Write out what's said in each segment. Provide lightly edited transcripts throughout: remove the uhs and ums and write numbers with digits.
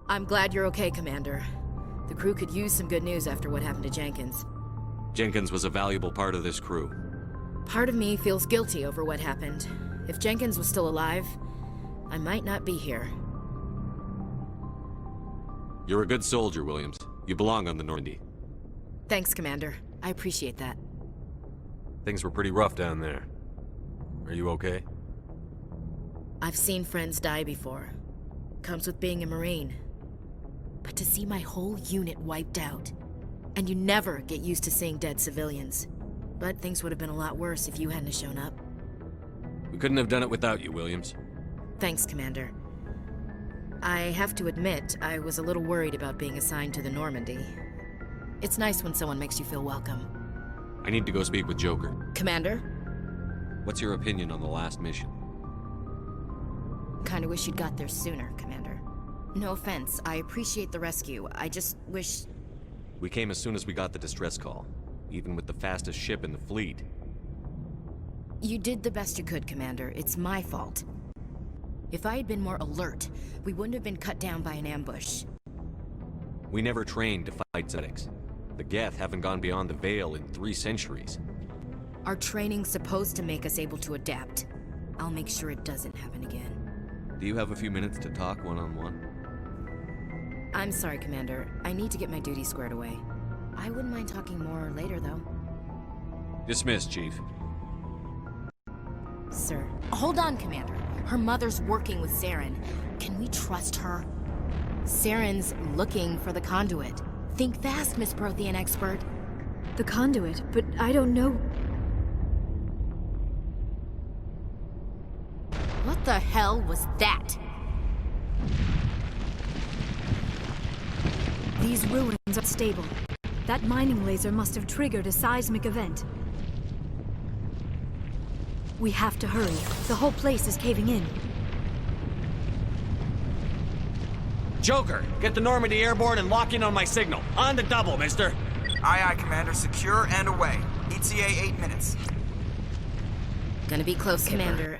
I'm glad you're okay, Commander. The crew could use some good news after what happened to Jenkins. Jenkins was a valuable part of this crew. Part of me feels guilty over what happened. If Jenkins was still alive, I might not be here. You're a good soldier, Williams. You belong on the Normandy. Thanks, Commander. I appreciate that. Things were pretty rough down there. Are you okay? I've seen friends die before. Comes with being a Marine. But to see my whole unit wiped out, and you never get used to seeing dead civilians. But things would have been a lot worse if you hadn't shown up. We couldn't have done it without you, Williams. Thanks, Commander. I have to admit, I was a little worried about being assigned to the Normandy. It's nice when someone makes you feel welcome. I need to go speak with Joker. Commander? What's your opinion on the last mission? Kinda wish you'd got there sooner, Commander. No offense, I appreciate the rescue. I just wish... We came as soon as we got the distress call, even with the fastest ship in the fleet. You did the best you could, Commander. It's my fault. If I had been more alert, we wouldn't have been cut down by an ambush. We never trained to fight Zedics. The Geth haven't gone beyond the Veil in 3 centuries. Our training's supposed to make us able to adapt. I'll make sure it doesn't happen again. Do you have a few minutes to talk one-on-one? I'm sorry, Commander. I need to get my duty squared away. I wouldn't mind talking more later, though. Dismissed, Chief. Sir. Hold on, Commander. Her mother's working with Saren. Can we trust her? Saren's looking for the conduit. Think fast, Miss Prothean expert. The conduit? But I don't know... What the hell was that? These ruins are stable. That mining laser must have triggered a seismic event. We have to hurry. The whole place is caving in. Joker, get the Normandy airborne and lock in on my signal. On the double, mister. Aye, aye, Commander. Secure and away. ETA 8 minutes. Gonna be close, Commander.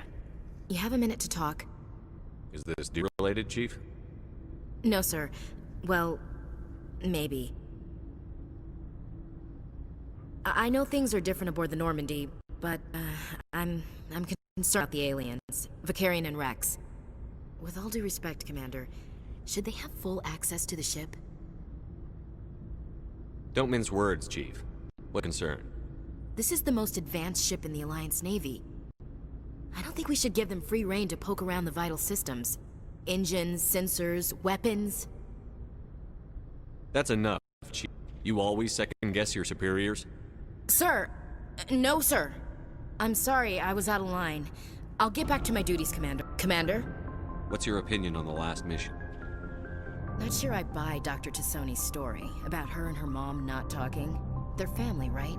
You have a minute to talk. Is this deal-related, Chief? No, sir. Well, maybe. I know things are different aboard the Normandy, but I'm concerned about the aliens, Vicarian and Rex. With all due respect, Commander, should they have full access to the ship? Don't mince words, Chief. What concern? This is the most advanced ship in the Alliance Navy. I don't think we should give them free rein to poke around the vital systems. Engines, sensors, weapons. That's enough, Chief. You always second-guess your superiors? Sir! No, sir. I'm sorry, I was out of line. I'll get back to my duties, Commander. Commander? What's your opinion on the last mission? Not sure I buy Dr. Tassoni's story about her and her mom not talking. They're family, right?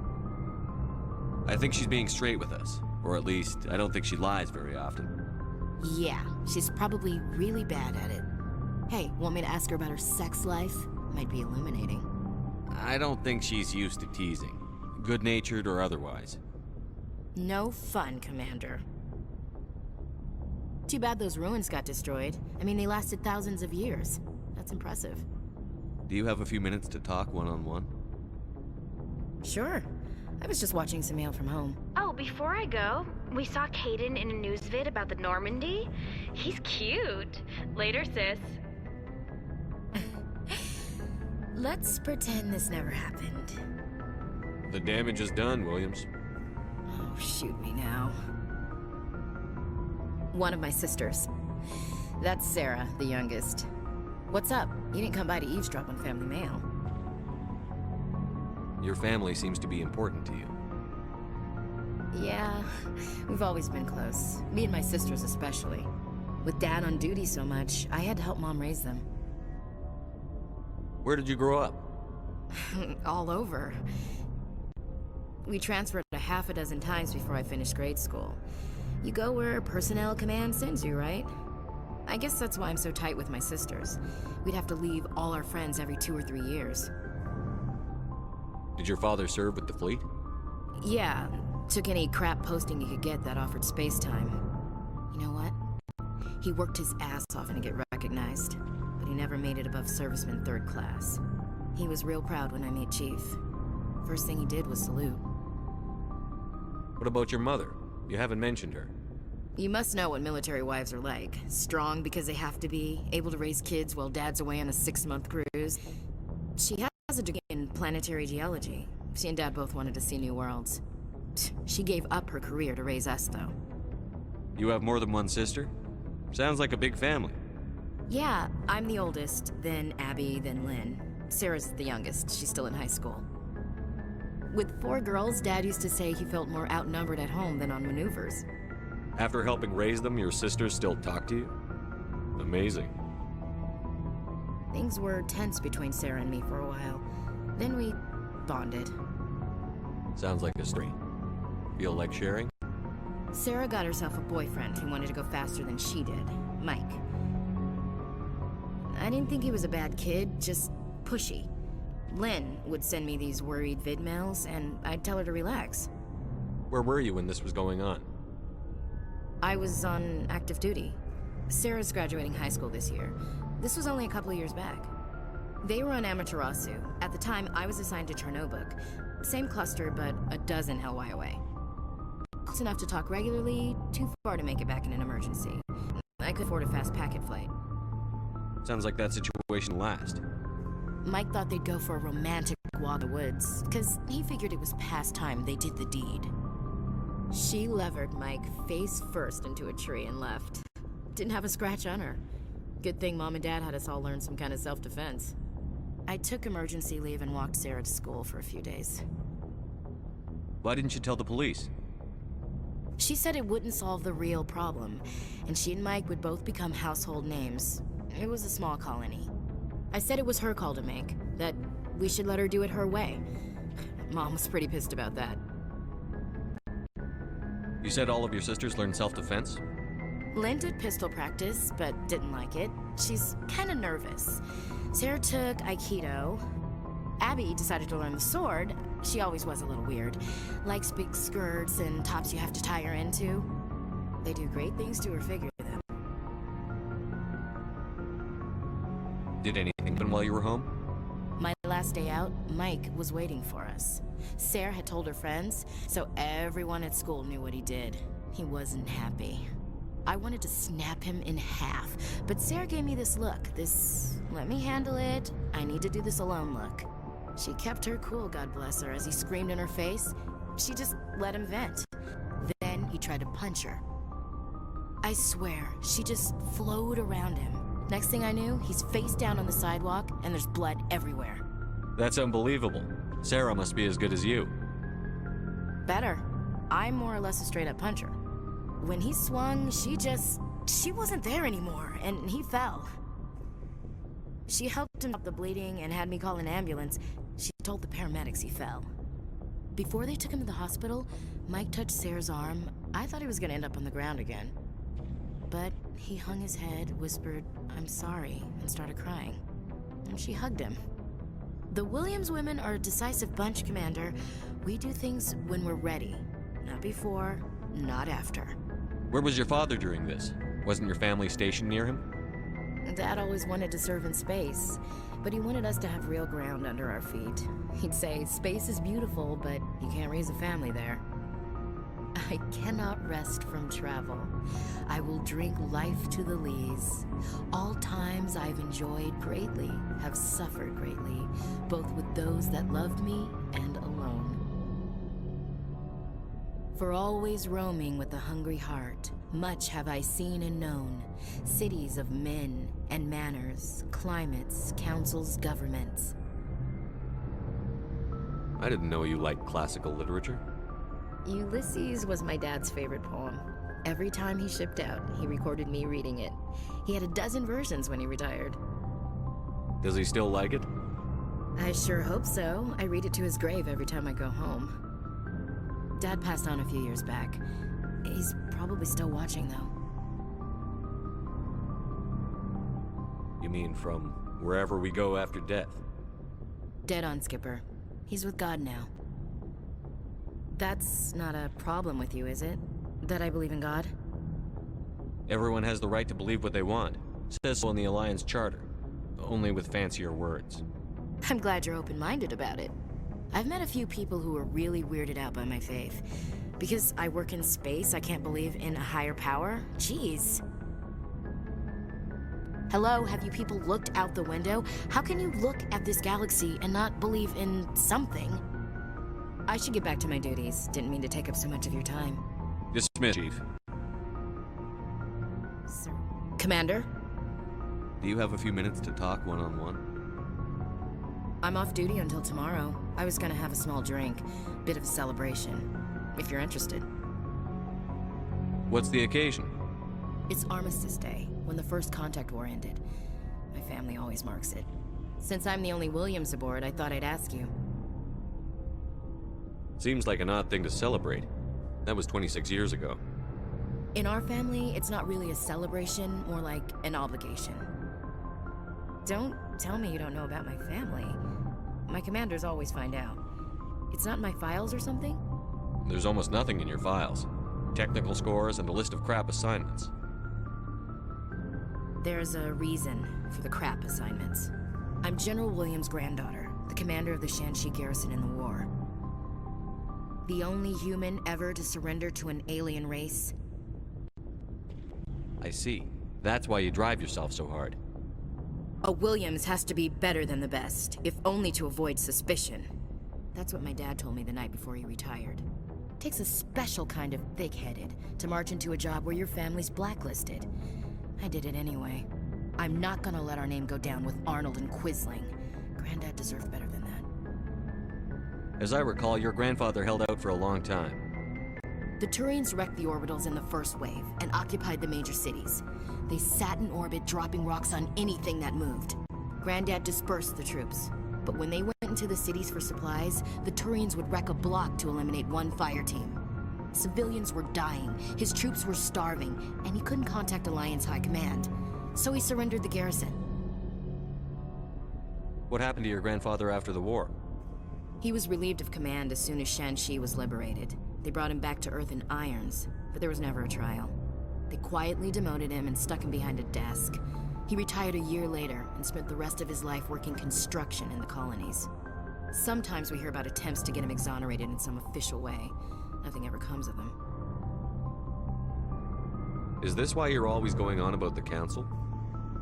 I think she's being straight with us. Or at least, I don't think she lies very often. Yeah, she's probably really bad at it. Hey, want me to ask her about her sex life? Might be illuminating. I don't think she's used to teasing. Good-natured or otherwise. No fun, Commander. Too bad those ruins got destroyed. I mean, they lasted thousands of years. That's impressive. Do you have a few minutes to talk one-on-one? Sure. I was just watching some mail from home. Oh, before I go, we saw Caden in a news vid about the Normandy. He's cute. Later, sis. Let's pretend this never happened. The damage is done, Williams. Oh, shoot me now. One of my sisters. That's Sarah, the youngest. What's up? You didn't come by to eavesdrop on family mail. Your family seems to be important to you. Yeah, we've always been close. Me and my sisters especially. With Dad on duty so much, I had to help Mom raise them. Where did you grow up? All over. We transferred a half a dozen times before I finished grade school. You go where personnel command sends you, right? I guess that's why I'm so tight with my sisters. We'd have to leave all our friends every 2 or 3 years. Did your father serve with the fleet? Yeah, took any crap posting he could get that offered space time. You know what? He worked his ass off to get recognized, but he never made it above serviceman 3rd class. He was real proud when I met Chief. First thing he did was salute. What about your mother? You haven't mentioned her. You must know what military wives are like. Strong because they have to be, able to raise kids while dad's away on a 6-month cruise. She has a degree in planetary geology. She and dad both wanted to see new worlds. She gave up her career to raise us, though. You have more than one sister? Sounds like a big family. Yeah, I'm the oldest, then Abby, then Lynn. Sarah's the youngest. She's still in high school. With 4 girls, Dad used to say he felt more outnumbered at home than on maneuvers. After helping raise them, your sisters still talk to you? Amazing. Things were tense between Sarah and me for a while. Then we bonded. Sounds like a story. Feel like sharing? Sarah got herself a boyfriend who wanted to go faster than she did, Mike. I didn't think he was a bad kid, just pushy. Lynn would send me these worried vid mails, and I'd tell her to relax. Where were you when this was going on? I was on active duty. Sarah's graduating high school this year. This was only a couple of years back. They were on Amaterasu. At the time, I was assigned to Chernobog. Same cluster, but a dozen LY away. Close enough to talk regularly, too far to make it back in an emergency. I could afford a fast packet flight. Sounds like that situation last. Mike thought they'd go for a romantic walk in the woods, because he figured it was past time they did the deed. She levered Mike face first into a tree and left. Didn't have a scratch on her. Good thing Mom and Dad had us all learn some kind of self-defense. I took emergency leave and walked Sarah to school for a few days. Why didn't you tell the police? She said it wouldn't solve the real problem, and she and Mike would both become household names. It was a small colony. I said it was her call to make, that we should let her do it her way. Mom was pretty pissed about that. You said all of your sisters learned self-defense? Lynn did pistol practice, but didn't like it. She's kind of nervous. Sarah took Aikido. Abby decided to learn the sword. She always was a little weird. Likes big skirts and tops you have to tie her into. They do great things to her figure, though. Did anything happen while you were home? My last day out, Mike was waiting for us. Sarah had told her friends, so everyone at school knew what he did. He wasn't happy. I wanted to snap him in half, but Sarah gave me this look, this let me handle it, I need to do this alone look. She kept her cool, God bless her, as he screamed in her face. She just let him vent. Then he tried to punch her. I swear, she just flowed around him. Next thing I knew, he's face down on the sidewalk, and there's blood everywhere. That's unbelievable. Sarah must be as good as you. Better. I'm more or less a straight-up puncher. When he swung, she wasn't there anymore, and he fell. She helped him stop the bleeding and had me call an ambulance. She told the paramedics he fell. Before they took him to the hospital, Mike touched Sarah's arm. I thought he was gonna end up on the ground again. But he hung his head, whispered, "I'm sorry," and started crying. And she hugged him. The Williams women are a decisive bunch, Commander. We do things when we're ready. Not before, not after. Where was your father during this? Wasn't your family stationed near him? Dad always wanted to serve in space, but he wanted us to have real ground under our feet. He'd say, space is beautiful, but you can't raise a family there. I cannot rest from travel. I will drink life to the lees. All times I've enjoyed greatly, have suffered greatly, both with those that loved me and alone. For always roaming with a hungry heart, much have I seen and known, cities of men and manners, climates, councils, governments. I didn't know you liked classical literature. Ulysses was my dad's favorite poem. Every time he shipped out, he recorded me reading it. He had a dozen versions when he retired. Does he still like it? I sure hope so. I read it to his grave every time I go home. Dad passed on a few years back. He's probably still watching, though. You mean from wherever we go after death? Dead on, Skipper. He's with God now. That's not a problem with you, is it? That I believe in God? Everyone has the right to believe what they want. It says so in the Alliance Charter. only with fancier words. I'm glad you're open-minded about it. I've met a few people who are really weirded out by my faith. Because I work in space, I can't believe in a higher power? Jeez. Hello, have you people looked out the window? How can you look at this galaxy and not believe in something? I should get back to my duties. Didn't mean to take up so much of your time. Dismiss, Chief. Sir. Commander? Do you have a few minutes to talk one-on-one? I'm off duty until tomorrow. I was gonna have a small drink. Bit of a celebration. If you're interested. What's the occasion? It's Armistice Day, when the First Contact War ended. My family always marks it. Since I'm the only Williams aboard, I thought I'd ask you. Seems like an odd thing to celebrate. That was 26 years ago. In our family, it's not really a celebration, more like an obligation. Don't tell me you don't know about my family. My commanders always find out. It's not in my files or something? There's almost nothing in your files. Technical scores and a list of crap assignments. There's a reason for the crap assignments. I'm General Williams' granddaughter, the commander of the Shanxi garrison in the war. The only human ever to surrender to an alien race. I see. That's why you drive yourself so hard. A Williams has to be better than the best, if only to avoid suspicion. That's what my dad told me the night before he retired. Takes a special kind of thick-headed to march into a job where your family's blacklisted. I did it anyway. I'm not gonna let our name go down with Arnold and Quisling. Granddad deserved better than that. As I recall, your grandfather held out for a long time. The Turians wrecked the orbitals in the first wave and occupied the major cities. They sat in orbit, dropping rocks on anything that moved. Granddad dispersed the troops. But when they went into the cities for supplies, the Turians would wreck a block to eliminate one fire team. Civilians were dying, his troops were starving, and he couldn't contact Alliance High Command. So he surrendered the garrison. What happened to your grandfather after the war? He was relieved of command as soon as Shanxi was liberated. They brought him back to Earth in irons, but there was never a trial. They quietly demoted him and stuck him behind a desk. He retired a year later and spent the rest of his life working construction in the colonies. Sometimes we hear about attempts to get him exonerated in some official way. Nothing ever comes of them. Is this why you're always going on about the Council?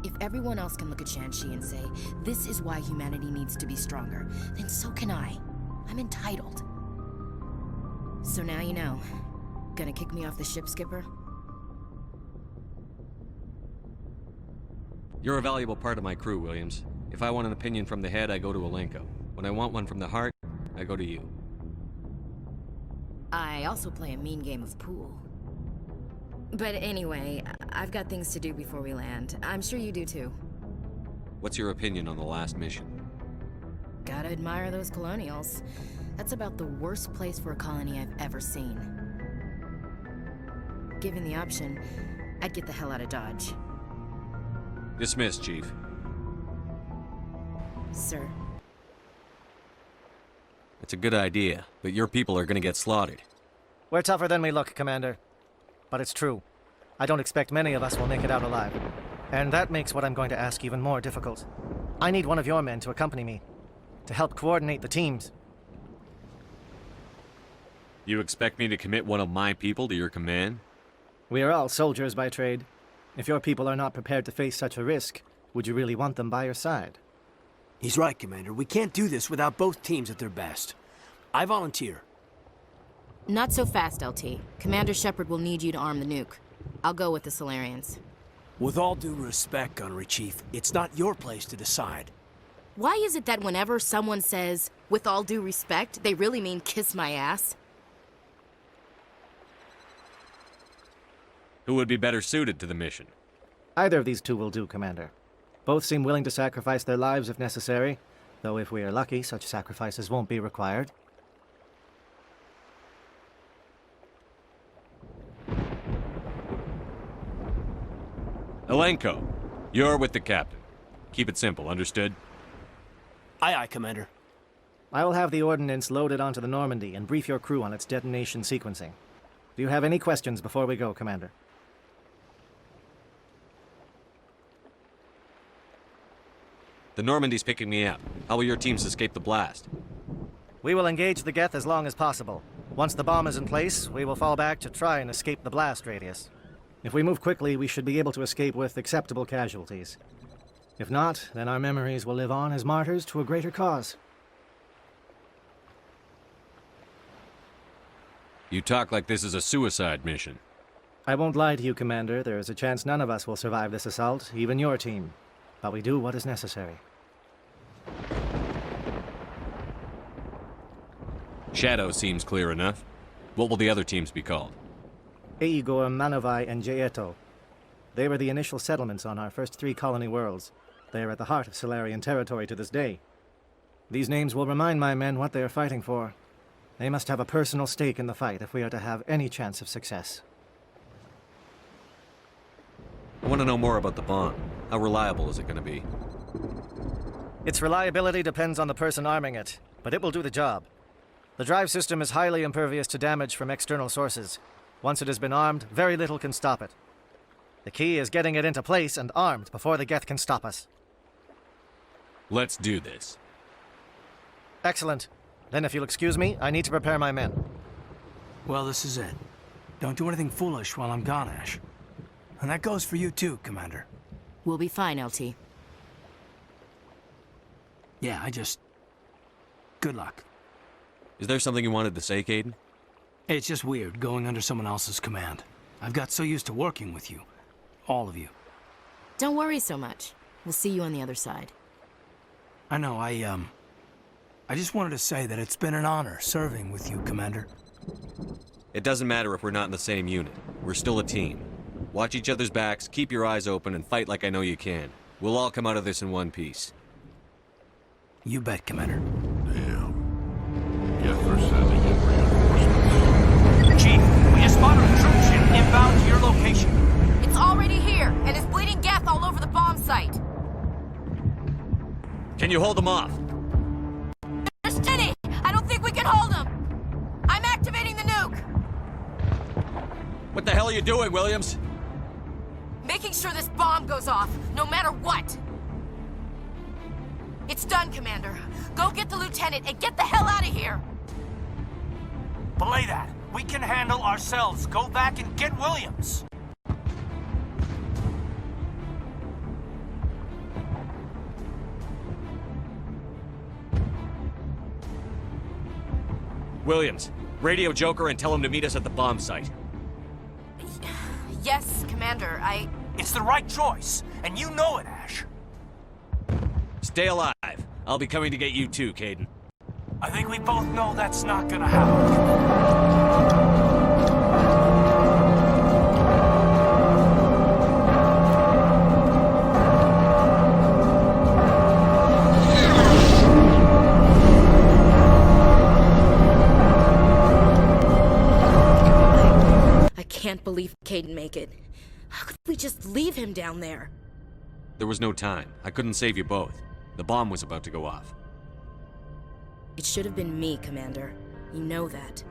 If everyone else can look at Shanxi and say, this is why humanity needs to be stronger, then so can I. I'm entitled. So now you know. Gonna kick me off the ship, Skipper? You're a valuable part of my crew, Williams. If I want an opinion from the head, I go to Alenko. When I want one from the heart, I go to you. I also play a mean game of pool. But anyway, I've got things to do before we land. I'm sure you do too. What's your opinion on the last mission? Gotta admire those colonials. That's about the worst place for a colony I've ever seen. Given the option, I'd get the hell out of Dodge. Dismissed, Chief. Sir. It's a good idea, but your people are gonna get slaughtered. We're tougher than we look, Commander. But it's true. I don't expect many of us will make it out alive. And that makes what I'm going to ask even more difficult. I need one of your men to accompany me, to help coordinate the teams. You expect me to commit one of my people to your command? We are all soldiers by trade. If your people are not prepared to face such a risk, would you really want them by your side? He's right, Commander. We can't do this without both teams at their best. I volunteer. Not so fast, LT. Commander Shepard will need you to arm the nuke. I'll go with the Solarians. With all due respect, Gunnery Chief, it's not your place to decide. Why is it that whenever someone says, with all due respect, they really mean kiss my ass? Who would be better suited to the mission? Either of these two will do, Commander. Both seem willing to sacrifice their lives if necessary, though if we are lucky, such sacrifices won't be required. Alenko, you're with the captain. Keep it simple, understood? Aye, aye, Commander. I will have the ordnance loaded onto the Normandy and brief your crew on its detonation sequencing. Do you have any questions before we go, Commander? The Normandy's picking me up. How will your teams escape the blast? We will engage the Geth as long as possible. Once the bomb is in place, we will fall back to try and escape the blast radius. If we move quickly, we should be able to escape with acceptable casualties. If not, then our memories will live on as martyrs to a greater cause. You talk like this is a suicide mission. I won't lie to you, Commander. There is a chance none of us will survive this assault, even your team. But we do what is necessary. Shadow seems clear enough. What will the other teams be called? Igor, Manovai, and Jaeto. They were the initial settlements on our first 3 colony worlds. They are at the heart of Solarian territory to this day. These names will remind my men what they are fighting for. They must have a personal stake in the fight if we are to have any chance of success. I want to know more about the bomb. How reliable is it going to be? Its reliability depends on the person arming it, but it will do the job. The drive system is highly impervious to damage from external sources. Once it has been armed, very little can stop it. The key is getting it into place and armed before the Geth can stop us. Let's do this. Excellent. Then if you'll excuse me, I need to prepare my men. Well, this is it. Don't do anything foolish while I'm gone, Ash. And that goes for you too, Commander. We'll be fine, LT. Yeah, good luck. Is there something you wanted to say, Caden? It's just weird going under someone else's command. I've got so used to working with you. All of you. Don't worry so much. We'll see you on the other side. I know, I just wanted to say that it's been an honor serving with you, Commander. It doesn't matter if we're not in the same unit. We're still a team. Watch each other's backs, keep your eyes open, and fight like I know you can. We'll all come out of this in one piece. You bet, Commander. Damn. Guess they're sending in reinforcements. Chief, we just spotted a troop ship inbound to your location. It's already here, and is bleeding Geth all over the bomb site. Can you hold them off? There's Jenny! I don't think we can hold him! I'm activating the nuke! What the hell are you doing, Williams? Making sure this bomb goes off, no matter what! It's done, Commander. Go get the lieutenant and get the hell out of here! Belay that. We can handle ourselves. Go back and get Williams. Williams, radio Joker and tell him to meet us at the bomb site. Yes, Commander, It's the right choice, and you know it, Ash. Stay alive. I'll be coming to get you too, Caden. I think we both know that's not gonna happen. I can't believe Caden make it. How could we just leave him down there? There was no time. I couldn't save you both. The bomb was about to go off. It should have been me, Commander. You know that.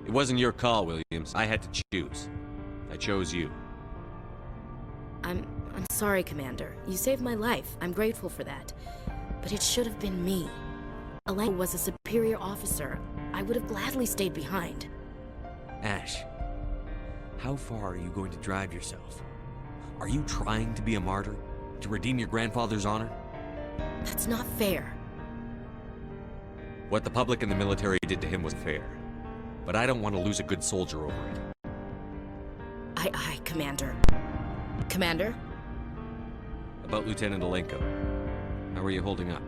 It wasn't your call, Williams. I had to choose. I chose you. I'm sorry, Commander. You saved my life. I'm grateful for that. But it should have been me. Alenka was a superior officer. I would have gladly stayed behind. Ash, how far are you going to drive yourself? Are you trying to be a martyr? To redeem your grandfather's honor? That's not fair. What the public and the military did to him was fair. But I don't want to lose a good soldier over it. Aye, Commander. Commander? About Lieutenant Alenka. How are you holding up?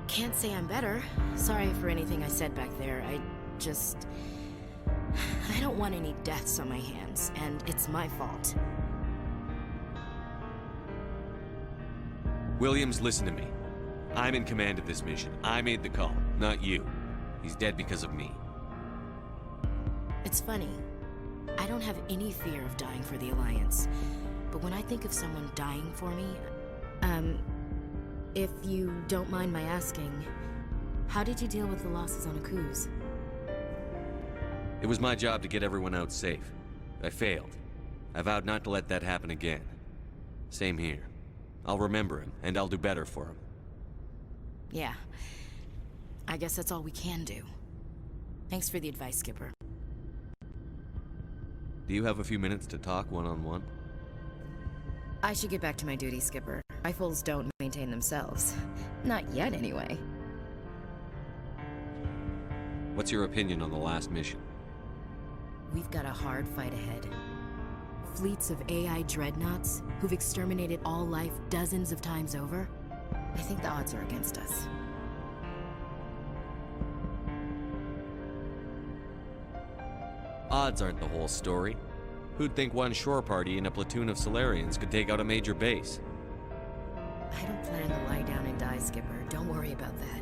Can't say I'm better. Sorry for anything I said back there. I don't want any deaths on my hands, and it's my fault. Williams, listen to me. I'm in command of this mission. I made the call, not you. He's dead because of me. It's funny. I don't have any fear of dying for the Alliance. But when I think of someone dying for me, if you don't mind my asking, how did you deal with the losses on Akuz? It was my job to get everyone out safe. I failed. I vowed not to let that happen again. Same here. I'll remember him, and I'll do better for him. Yeah. I guess that's all we can do. Thanks for the advice, Skipper. Do you have a few minutes to talk one-on-one? I should get back to my duty, Skipper. Rifles don't maintain themselves. Not yet, anyway. What's your opinion on the last mission? We've got a hard fight ahead. Fleets of AI dreadnoughts who've exterminated all life dozens of times over. I think the odds are against us. Odds aren't the whole story. Who'd think one shore party and a platoon of Solarians could take out a major base? I don't plan to lie down and die, Skipper. Don't worry about that.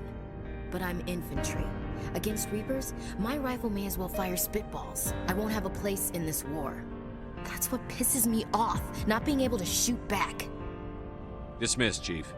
But I'm infantry. Against Reapers, my rifle may as well fire spitballs. I won't have a place in this war. That's what pisses me off, not being able to shoot back. Dismissed, Chief.